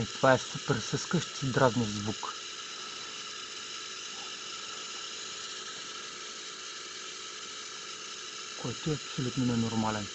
Това е супер съскъщ и дразнещ звук. Който е абсолютно ненормален.